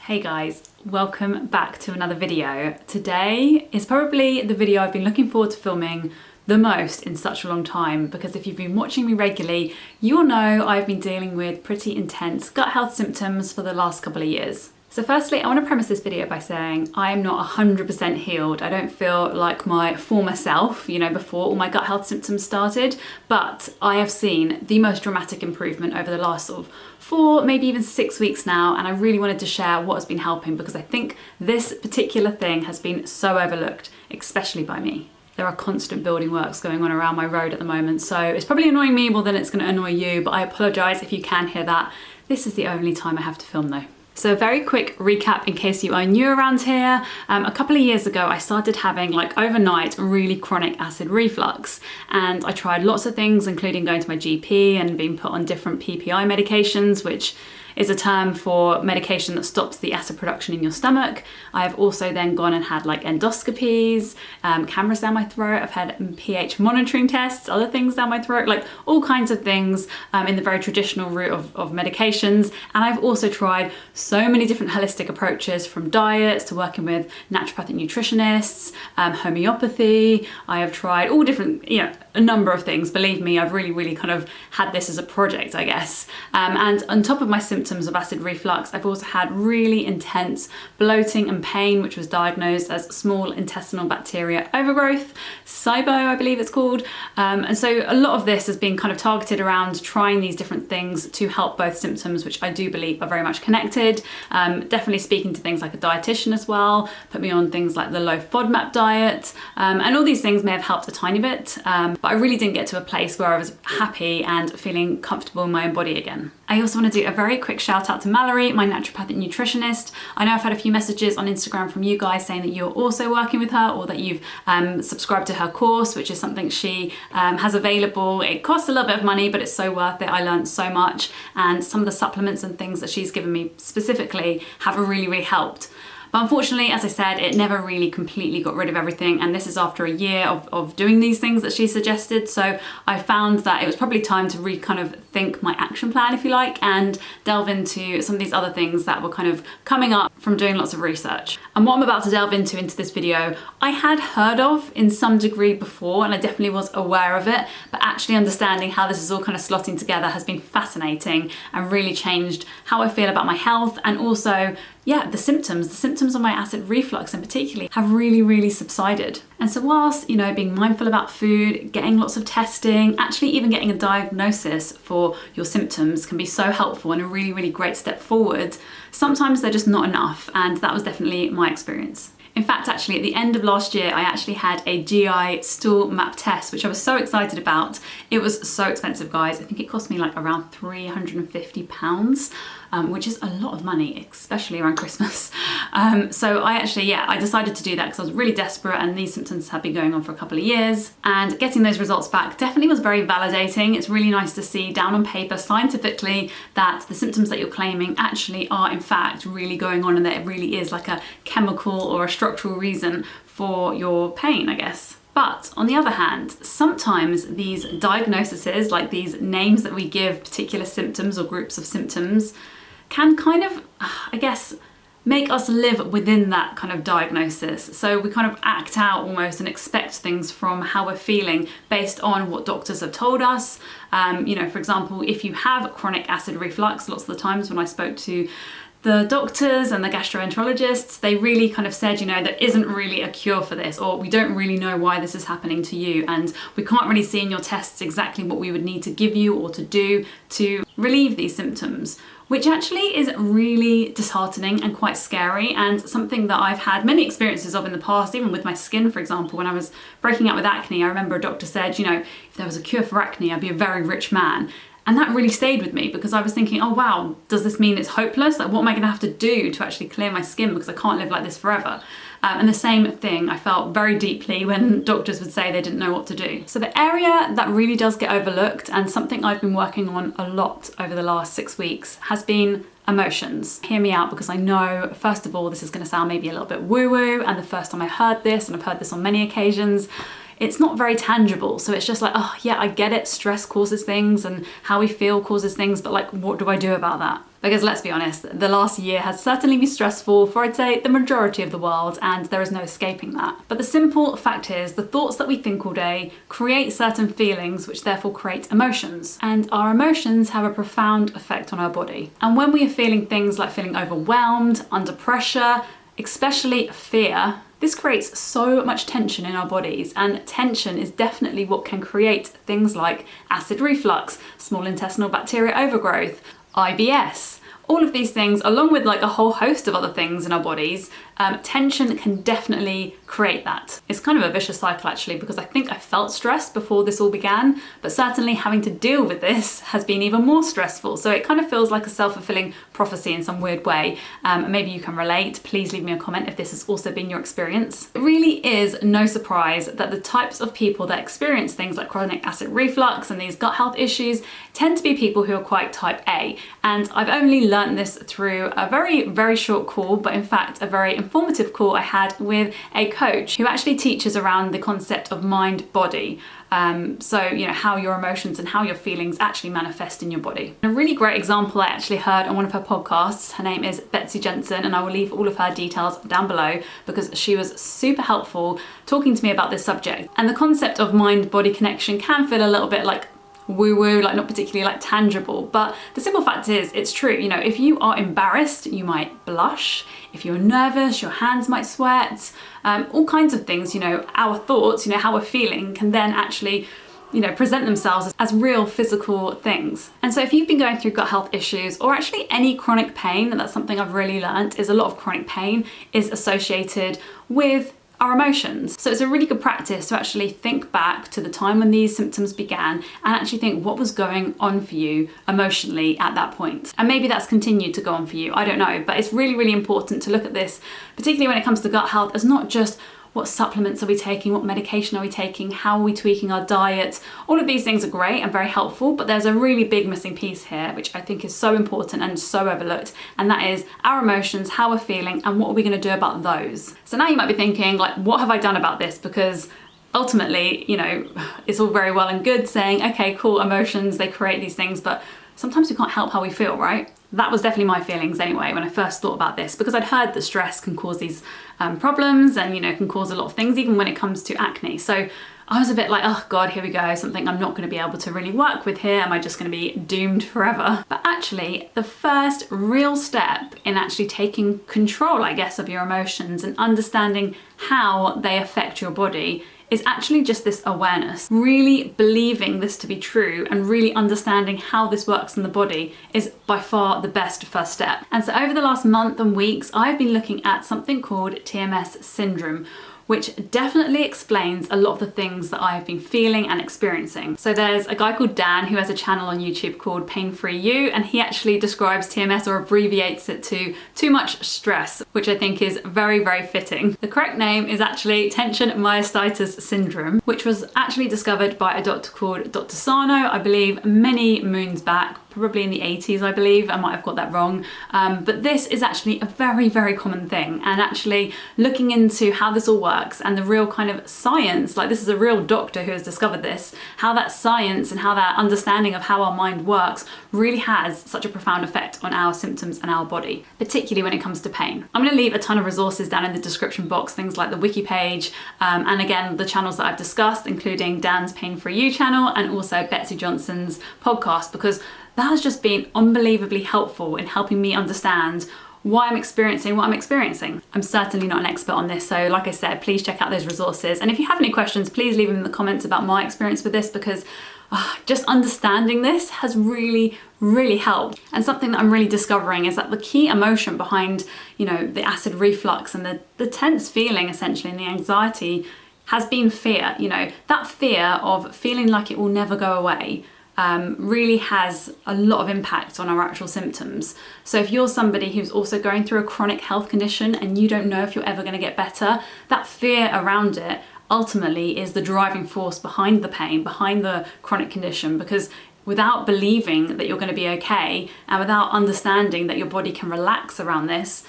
Hey guys, welcome back to another video. Today is probably the video I've been looking forward to filming the most in such a long time, because if you've been watching me regularly, you'll know I've been dealing with pretty intense gut health symptoms for the last couple of years. So firstly, I want to premise this video by saying I am not 100% healed. I don't feel like my former self, before all my gut health symptoms started, but I have seen the most dramatic improvement over the last sort of 4, maybe even 6 weeks now, and I really wanted to share what has been helping, because I think this particular thing has been so overlooked, especially by me. There are constant building works going on around my road at the moment, so it's probably annoying me more than it's going to annoy you, but I apologise if you can hear that. This is the only time I have to film though. So a very quick recap in case you are new around here. A couple of years ago, I started having overnight really chronic acid reflux, and I tried lots of things, including going to my GP and being put on different PPI medications, which is a term for medication that stops the acid production in your stomach. I've also then gone and had endoscopies, cameras down my throat. I've had pH monitoring tests, other things down my throat, all kinds of things in the very traditional route of medications. And I've also tried so many different holistic approaches, from diets to working with naturopathic nutritionists, homeopathy. I have tried all different, a number of things. Believe me, I've really kind of had this as a project, I guess. And on top of my symptoms of acid reflux, I've also had really intense bloating and pain, which was diagnosed as small intestinal bacteria overgrowth, SIBO, I believe it's called. And so a lot of this has been kind of targeted around trying these different things to help both symptoms, which I do believe are very much connected. Definitely speaking to things like a dietitian as well, put me on things like the low FODMAP diet, and all these things may have helped a tiny bit, but I really didn't get to a place where I was happy and feeling comfortable in my own body again. I also want to do a very quick shout out to Mallory, my naturopathic nutritionist. I know I've had a few messages on Instagram from you guys saying that you're also working with her, or that you've subscribed to her course, which is something she has available. It costs a little bit of money, but it's so worth it. I learned so much, and some of the supplements and things that she's given me specifically have really helped. But unfortunately, as I said, it never really completely got rid of everything, and this is after a year of doing these things that she suggested. So I found that it was probably time to kind of think my action plan, if you like, and delve into some of these other things that were kind of coming up from doing lots of research. And what I'm about to delve into this video, I had heard of in some degree before, and I definitely was aware of it, but actually understanding how this is all kind of slotting together has been fascinating and really changed how I feel about my health, and also the symptoms of my acid reflux in particular have really subsided. And so whilst, being mindful about food, getting lots of testing, actually even getting a diagnosis for your symptoms can be so helpful and a really great step forward, sometimes they're just not enough, and that was definitely my experience. In fact, actually, at the end of last year, I actually had a GI stool map test, which I was so excited about. It was so expensive, guys. I think it cost me around £350, which is a lot of money, especially around Christmas. So I decided to do that because I was really desperate, and these symptoms had been going on for a couple of years. And getting those results back definitely was very validating. It's really nice to see down on paper, scientifically, that the symptoms that you're claiming actually are in fact really going on, and that it really is like a chemical or a structural reason for your pain, I guess. But on the other hand, sometimes these diagnoses, like these names that we give particular symptoms or groups of symptoms, can kind of, I guess, make us live within that kind of diagnosis. So we kind of act out almost and expect things from how we're feeling based on what doctors have told us. For example, if you have chronic acid reflux, lots of the times when I spoke to the doctors and the gastroenterologists, they really kind of said, there isn't really a cure for this, or we don't really know why this is happening to you, and we can't really see in your tests exactly what we would need to give you or to do to relieve these symptoms, which actually is really disheartening and quite scary, and something that I've had many experiences of in the past, even with my skin, for example. When I was breaking out with acne, I remember a doctor said, if there was a cure for acne, I'd be a very rich man. And that really stayed with me, because I was thinking, oh wow, does this mean it's hopeless? What am I gonna have to do to actually clear my skin, because I can't live like this forever? And the same thing I felt very deeply when doctors would say they didn't know what to do. So the area that really does get overlooked, and something I've been working on a lot over the last 6 weeks, has been emotions. Hear me out, because I know, first of all, this is gonna sound maybe a little bit woo-woo, and the first time I heard this, and I've heard this on many occasions, it's not very tangible. So it's just like, oh yeah, I get it, stress causes things and how we feel causes things, but like, what do I do about that? Because let's be honest, the last year has certainly been stressful for, I'd say, the majority of the world, and there is no escaping that. But the simple fact is, the thoughts that we think all day create certain feelings, which therefore create emotions. And our emotions have a profound effect on our body. And when we are feeling things like feeling overwhelmed, under pressure, especially fear, this creates so much tension in our bodies, and tension is definitely what can create things like acid reflux, small intestinal bacteria overgrowth, IBS. All of these things, along with like a whole host of other things in our bodies, tension can definitely create that. It's kind of a vicious cycle actually, because I think I felt stressed before this all began, but certainly having to deal with this has been even more stressful. So it kind of feels like a self-fulfilling prophecy in some weird way. Maybe you can relate. Please leave me a comment if this has also been your experience. It really is no surprise that the types of people that experience things like chronic acid reflux and these gut health issues tend to be people who are quite type A. And I've only learned this through a very, very short call, but in fact a very informative call I had with a coach who actually teaches around the concept of mind-body. So, you know, how your emotions and how your feelings actually manifest in your body. A really great example I actually heard on one of her podcasts. Her name is Betsy Jensen, and I will leave all of her details down below because she was super helpful talking to me about this subject. And the concept of mind-body connection can feel a little bit like woo-woo, like not particularly like tangible, but the simple fact is it's true. You know, if you are embarrassed, you might blush. If you're nervous, your hands might sweat. All kinds of things, you know, our thoughts, you know, how we're feeling can then actually, you know, present themselves as real physical things. And so if you've been going through gut health issues or actually any chronic pain, and that's something I've really learned, is a lot of chronic pain is associated with our emotions. So it's a really good practice to actually think back to the time when these symptoms began and actually think what was going on for you emotionally at that point. And maybe that's continued to go on for you, I don't know, but it's really, really important to look at this, particularly when it comes to gut health, as not just what supplements are we taking, what medication are we taking, how are we tweaking our diet. All of these things are great and very helpful, but there's a really big missing piece here, which I think is so important and so overlooked, and that is our emotions, how we're feeling, and what are we going to do about those. So now you might be thinking, like, what have I done about this? Because ultimately, you know, it's all very well and good saying, okay, cool, emotions, they create these things, but sometimes we can't help how we feel, right? That was definitely my feelings anyway when I first thought about this, because I'd heard that stress can cause these problems and, you know, can cause a lot of things, even when it comes to acne. So I was a bit like, oh God, here we go, something I'm not going to be able to really work with here. Am I just going to be doomed forever? But actually, the first real step in actually taking control, I guess, of your emotions and understanding how they affect your body is actually just this awareness. Really believing this to be true and really understanding how this works in the body is by far the best first step. And so over the last month and weeks, I've been looking at something called TMS syndrome, which definitely explains a lot of the things that I've been feeling and experiencing. So there's a guy called Dan who has a channel on YouTube called Pain Free You, and he actually describes TMS or abbreviates it to too much stress, which I think is very, very fitting. The correct name is actually tension myositis syndrome, which was actually discovered by a doctor called Dr. Sano, I believe many moons back, probably in the 80s, I believe. I might have got that wrong. But this is actually a very, very common thing. And actually looking into how this all works and the real kind of science, like this is a real doctor who has discovered this, how that science and how that understanding of how our mind works really has such a profound effect on our symptoms and our body, particularly when it comes to pain. I'm gonna leave a ton of resources down in the description box, things like the wiki page, and again, the channels that I've discussed, including Dan's Pain Free You channel and also Betsy Johnson's podcast, because that has just been unbelievably helpful in helping me understand why I'm experiencing what I'm experiencing. I'm certainly not an expert on this, so like I said, please check out those resources. And if you have any questions, please leave them in the comments about my experience with this, because just understanding this has really, really helped. And something that I'm really discovering is that the key emotion behind, you know, the acid reflux and the tense feeling essentially and the anxiety has been fear. You know, that fear of feeling like it will never go away really has a lot of impact on our actual symptoms. So if you're somebody who's also going through a chronic health condition and you don't know if you're ever going to get better, that fear around it ultimately is the driving force behind the pain, behind the chronic condition, because without believing that you're going to be okay, and without understanding that your body can relax around this,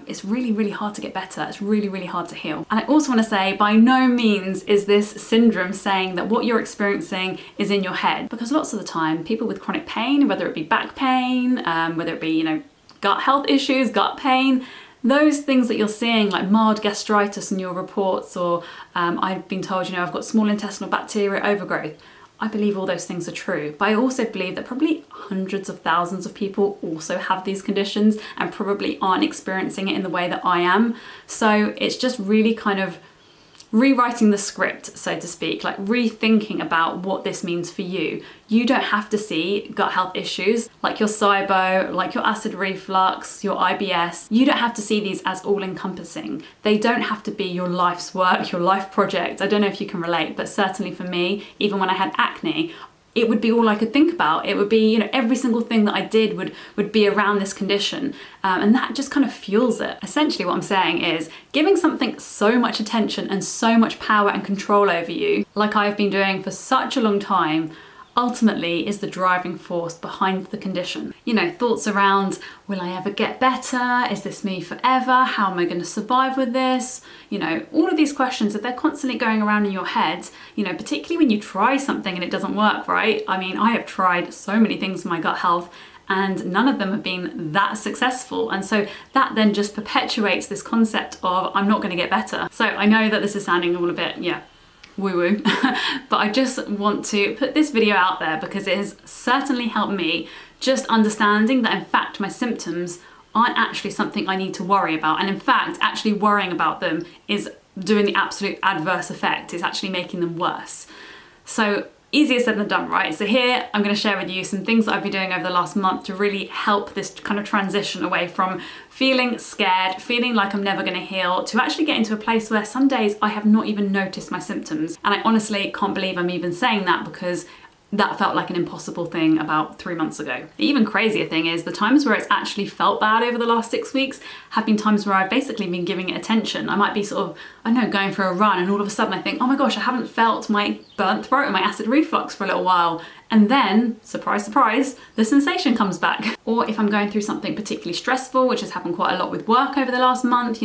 it's really, really hard to get better. It's really, really hard to heal. And I also want to say, by no means is this syndrome saying that what you're experiencing is in your head, because lots of the time people with chronic pain, whether it be back pain, whether it be, gut health issues, gut pain, those things that you're seeing, like mild gastritis in your reports, or I've been told, I've got small intestinal bacteria overgrowth. I believe all those things are true, but I also believe that probably hundreds of thousands of people also have these conditions and probably aren't experiencing it in the way that I am. So it's just really kind of rewriting the script, so to speak, like rethinking about what this means for you. You don't have to see gut health issues like your SIBO, like your acid reflux, your IBS. You don't have to see these as all-encompassing. They don't have to be your life's work, your life project. I don't know if you can relate, but certainly for me, even when I had acne, it would be all I could think about. It would be, every single thing that I did would be around this condition. And that just kind of fuels it. Essentially what I'm saying is giving something so much attention and so much power and control over you, like I've been doing for such a long time, ultimately is the driving force behind the condition. Thoughts around, will I ever get better? Is this me forever? How am I going to survive with this? All of these questions, if they're constantly going around in your head, particularly when you try something and it doesn't work, right? I mean, I have tried so many things for my gut health and none of them have been that successful. And so that then just perpetuates this concept of I'm not going to get better. So I know that this is sounding all a bit, woo-woo, but I just want to put this video out there because it has certainly helped me just understanding that in fact my symptoms aren't actually something I need to worry about, and in fact actually worrying about them is doing the absolute adverse effect. It's actually making them worse. So easier said than done, right? So here I'm going to share with you some things that I've been doing over the last month to really help this kind of transition away from feeling scared, feeling like I'm never going to heal, to actually get into a place where some days I have not even noticed my symptoms. And I honestly can't believe I'm even saying that, because that felt like an impossible thing about 3 months ago. The even crazier thing is the times where it's actually felt bad over the last 6 weeks have been times where I've basically been giving it attention. I might be sort of, going for a run, and all of a sudden I think, oh my gosh, I haven't felt my burnt throat and my acid reflux for a little while. And then, surprise, surprise, the sensation comes back. Or if I'm going through something particularly stressful, which has happened quite a lot with work over the last month,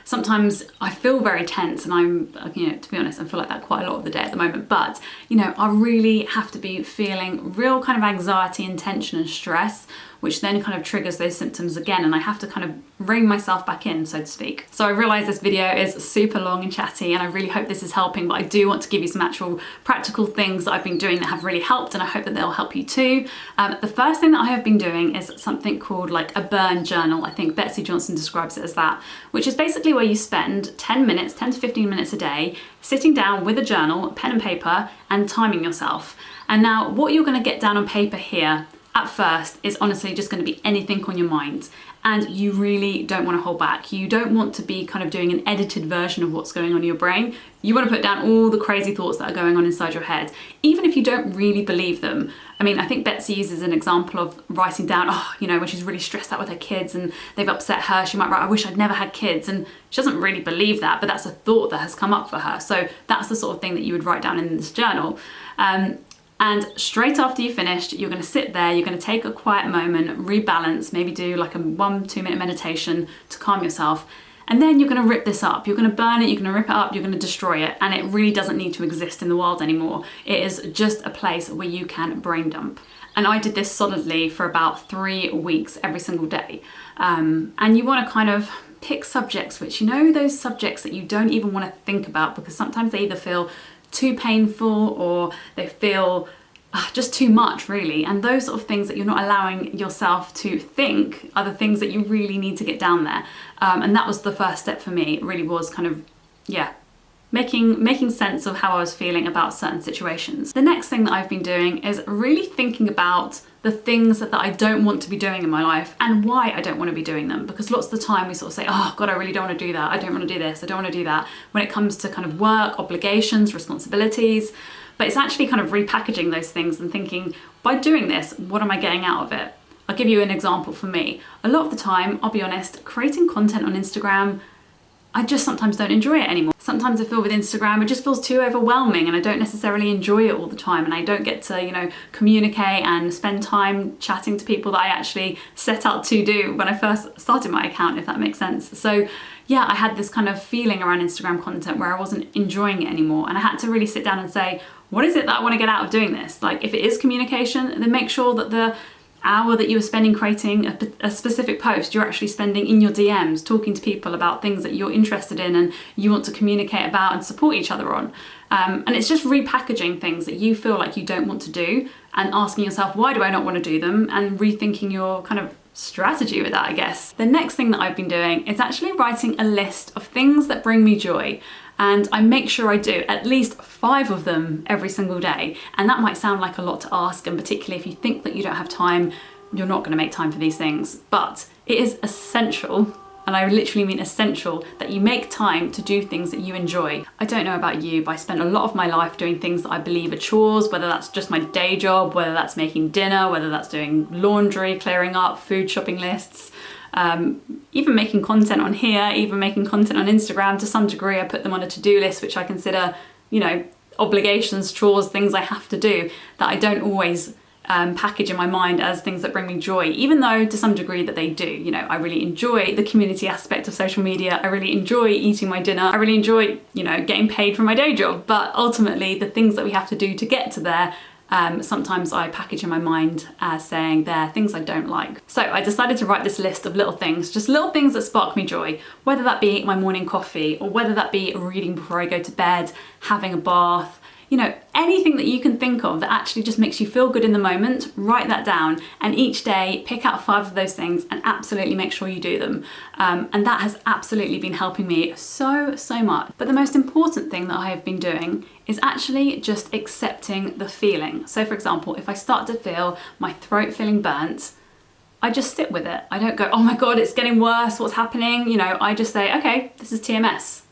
sometimes I feel very tense, and I'm, to be honest, I feel like that quite a lot of the day at the moment. But, I really have to be feeling real kind of anxiety and tension and stress, which then kind of triggers those symptoms again, and I have to kind of rein myself back in, so to speak. So I realise this video is super long and chatty, and I really hope this is helping, but I do want to give you some actual practical things that I've been doing that have really helped, and I hope that they'll help you too. The first thing that I have been doing is something called like a burn journal. I think Betsy Jensen describes it as that, which is basically where you spend 10 to 15 minutes a day sitting down with a journal, pen and paper, and timing yourself. And now what you're going to get down on paper here at first is honestly just going to be anything on your mind, and you really don't want to hold back. You don't want to be kind of doing an edited version of what's going on in your brain. You want to put down all the crazy thoughts that are going on inside your head, even if you don't really believe them. I mean, I think Betsy uses an example of writing down, when she's really stressed out with her kids and they've upset her, she might write, I wish I'd never had kids. And she doesn't really believe that, but that's a thought that has come up for her. So that's the sort of thing that you would write down in this journal. And straight after you finished, you're going to sit there, you're going to take a quiet moment, rebalance, maybe do like a 1-2 minute meditation to calm yourself. And then you're going to rip this up. You're going to burn it, you're going to rip it up, you're going to destroy it. And it really doesn't need to exist in the world anymore. It is just a place where you can brain dump. And I did this solidly for about 3 weeks every single day. And you want to kind of pick subjects which, those subjects that you don't even want to think about, because sometimes they either feel too painful or they feel just too much, really. And those sort of things that you're not allowing yourself to think are the things that you really need to get down there. And that was the first step for me. It really was kind of, making sense of how I was feeling about certain situations. The next thing that I've been doing is really thinking about the things that I don't want to be doing in my life and why I don't want to be doing them. Because lots of the time we sort of say, oh God, I really don't want to do that. I don't want to do this. I don't want to do that. When it comes to kind of work, obligations, responsibilities. But it's actually kind of repackaging those things and thinking, by doing this, what am I getting out of it? I'll give you an example for me. A lot of the time, I'll be honest, creating content on Instagram, I just sometimes don't enjoy it anymore. Sometimes I feel with Instagram, it just feels too overwhelming and I don't necessarily enjoy it all the time, and I don't get to, you know, communicate and spend time chatting to people that I actually set out to do when I first started my account, if that makes sense. So yeah, I had this kind of feeling around Instagram content where I wasn't enjoying it anymore, and I had to really sit down and say, what is it that I want to get out of doing this? Like, if it is communication, then make sure that the hour that you were spending creating a specific post, you're actually spending in your DMs talking to people about things that you're interested in and you want to communicate about and support each other on. And it's just repackaging things that you feel like you don't want to do and asking yourself, why do I not want to do them? And rethinking your kind of strategy with that, I guess. The next thing that I've been doing is actually writing a list of things that bring me joy. And I make sure I do at least 5 of them every single day. And that might sound like a lot to ask, and particularly if you think that you don't have time, you're not going to make time for these things. But it is essential, and I literally mean essential, that you make time to do things that you enjoy. I don't know about you, but I spent a lot of my life doing things that I believe are chores, whether that's just my day job, whether that's making dinner, whether that's doing laundry, clearing up, food shopping lists. Even making content on here, even making content on Instagram, to some degree I put them on a to-do list, which I consider, you know, obligations, chores, things I have to do that I don't always package in my mind as things that bring me joy, even though to some degree that they do. You know, I really enjoy the community aspect of social media, I really enjoy eating my dinner, I really enjoy, you know, getting paid for my day job, but ultimately the things that we have to do to get to there, sometimes I package in my mind as saying they're things I don't like. So I decided to write this list of little things, just little things that spark me joy, whether that be my morning coffee or whether that be reading before I go to bed, having a bath, you know, anything that you can think of that actually just makes you feel good in the moment, write that down, and each day pick out 5 of those things and absolutely make sure you do them. And that has absolutely been helping me so much. But the most important thing that I have been doing is actually just accepting the feeling. So for example, if I start to feel my throat feeling burnt, I just sit with it. I don't go, oh my God, it's getting worse, what's happening? You know, I just say, okay, this is TMS.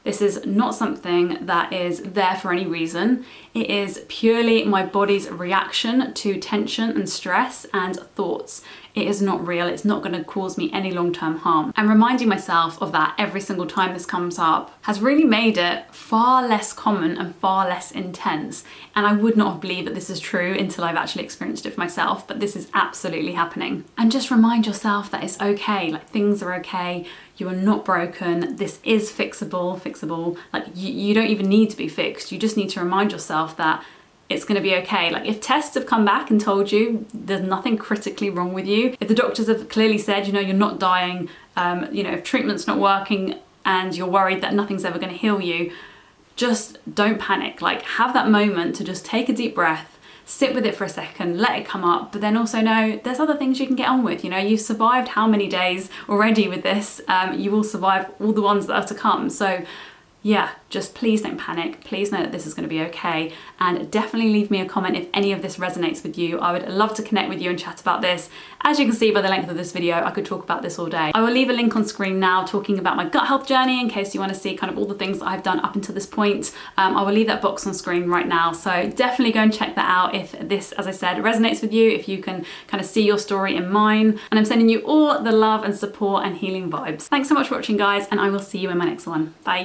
This is not something that is there for any reason. It is purely my body's reaction to tension and stress and thoughts. It is not real. It's not going to cause me any long-term harm. And reminding myself of that every single time this comes up has really made it far less common and far less intense. And I would not have believed that this is true until I've actually experienced it for myself, but this is absolutely happening. And just remind yourself that it's okay, like things are okay. You are not broken. This is fixable. Like you don't even need to be fixed. You just need to remind yourself that it's going to be okay. Like if tests have come back and told you there's nothing critically wrong with you, if the doctors have clearly said, you know, you're not dying, you know, if treatment's not working and you're worried that nothing's ever going to heal you, just don't panic. Like have that moment to just take a deep breath, sit with it for a second, let it come up, but then also know there's other things you can get on with. You know, you've survived how many days already with this, you will survive all the ones that are to come. So yeah, just please don't panic. Please know that this is going to be okay. And definitely leave me a comment if any of this resonates with you. I would love to connect with you and chat about this. As you can see by the length of this video, I could talk about this all day. I will leave a link on screen now talking about my gut health journey in case you want to see kind of all the things that I've done up until this point. I will leave that box on screen right now. So definitely go and check that out if this, as I said, resonates with you, if you can kind of see your story in mine. And I'm sending you all the love and support and healing vibes. Thanks so much for watching, guys, and I will see you in my next one. Bye.